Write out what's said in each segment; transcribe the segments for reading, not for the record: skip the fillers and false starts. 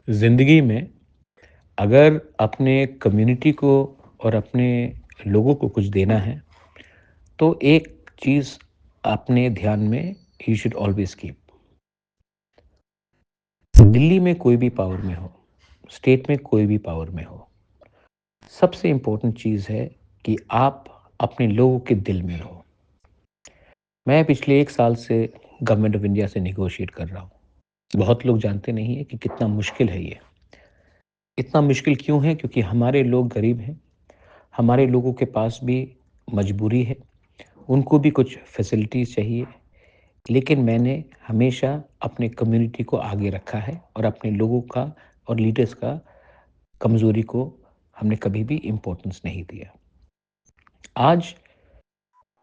ज़िंदगी में अगर अपने कम्युनिटी को और अपने लोगों को कुछ देना है, तो एक चीज़ अपने ध्यान में you should always keep. Delhi में कोई भी पावर में हो, स्टेट में कोई भी पावर में हो, सबसे इम्पोर्टेंट चीज़ है कि आप अपने लोगों के दिल में रहो। मैं पिछले 1 साल से गवर्नमेंट ऑफ इंडिया से नेगोशिएट कर रहा हूँ। बहुत लोग जानते नहीं हैं कि कितना मुश्किल है ये। इतना मुश्किल क्यों है? क्योंकि हमारे लोग गरीब हैं, हमारे लोगों के पास भी मजबूरी है, उनको भी कुछ फैसिलिटीज़ चाहिए। लेकिन मैंने हमेशा अपने कम्युनिटी को आगे रखा है और अपने लोगों का और लीडर्स का कमज़ोरी को हमने कभी भी इम्पोर्टेंस नहीं दिया। आज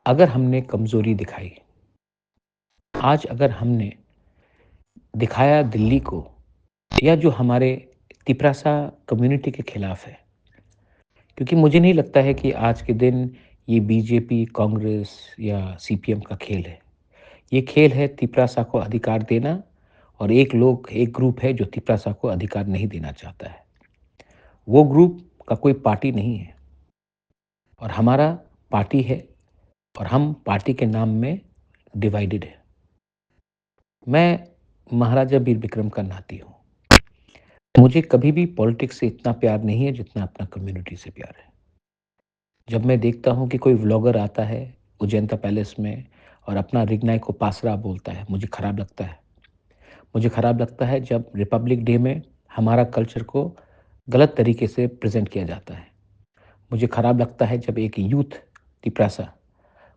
अगर हमने कमज़ोरी दिखाई, आज अगर हमने दिखाया दिल्ली को या जो हमारे तिपरासा कम्युनिटी के खिलाफ है, क्योंकि मुझे नहीं लगता है कि आज के दिन ये बीजेपी, कांग्रेस या सीपीएम का खेल है। ये खेल है तिपरासा को अधिकार देना और एक ग्रुप है जो तिपरासा को अधिकार नहीं देना चाहता है। वो ग्रुप का कोई पार्टी नहीं है और हमारा पार्टी है और हम पार्टी के नाम में डिवाइडेड है। मैं महाराजा वीर विक्रम का नाती हूँ। मुझे कभी भी पॉलिटिक्स से इतना प्यार नहीं है जितना अपना कम्युनिटी से प्यार है। जब मैं देखता हूँ कि कोई व्लॉगर आता है उजैंता पैलेस में और अपना रिग्नाई को पासरा बोलता है, मुझे खराब लगता है। मुझे खराब लगता है जब रिपब्लिक डे में हमारा कल्चर को गलत तरीके से प्रेजेंट किया जाता है। मुझे खराब लगता है जब एक यूथ तिपरासा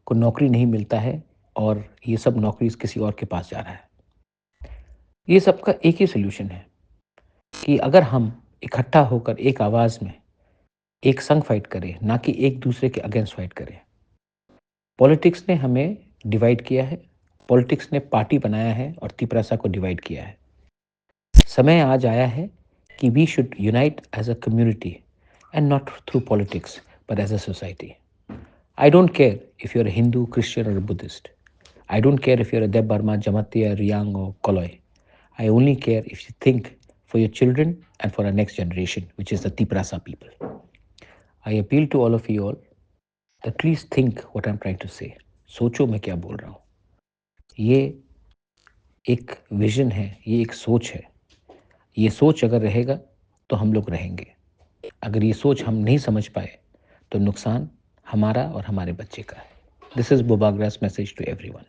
को नौकरी नहीं मिलता है और ये सब नौकरी किसी और के पास जा रहा है। ये सब का एक ही सॉल्यूशन है कि अगर हम इकट्ठा होकर एक आवाज़ में एक संग फाइट करें, ना कि एक दूसरे के अगेंस्ट फाइट करें। पॉलिटिक्स ने हमें डिवाइड किया है, पॉलिटिक्स ने पार्टी बनाया है और तिपरासा को डिवाइड किया है। समय आज आया है कि we should unite as a community and not through politics but as a society. I don't care if you're a Hindu, Christian, or a Buddhist. I don't care if you're a Deb Burma, Jamatia, Riyang, or Koloi. I only care if you think for your children and for our next generation, which is the Tiprasa people. I appeal to all of you all that please think what I'm trying to say. सोचो मैं क्या बोल रहा हूँ। ये एक vision है, ये एक सोच है। ये सोच अगर रहेगा तो हम लोग रहेंगे। अगर ये सोच हम नहीं समझ पाए तो नुकसान हमारा और हमारे बच्चे का है। दिस इज बुबाग्रास मैसेज टू एवरीवन।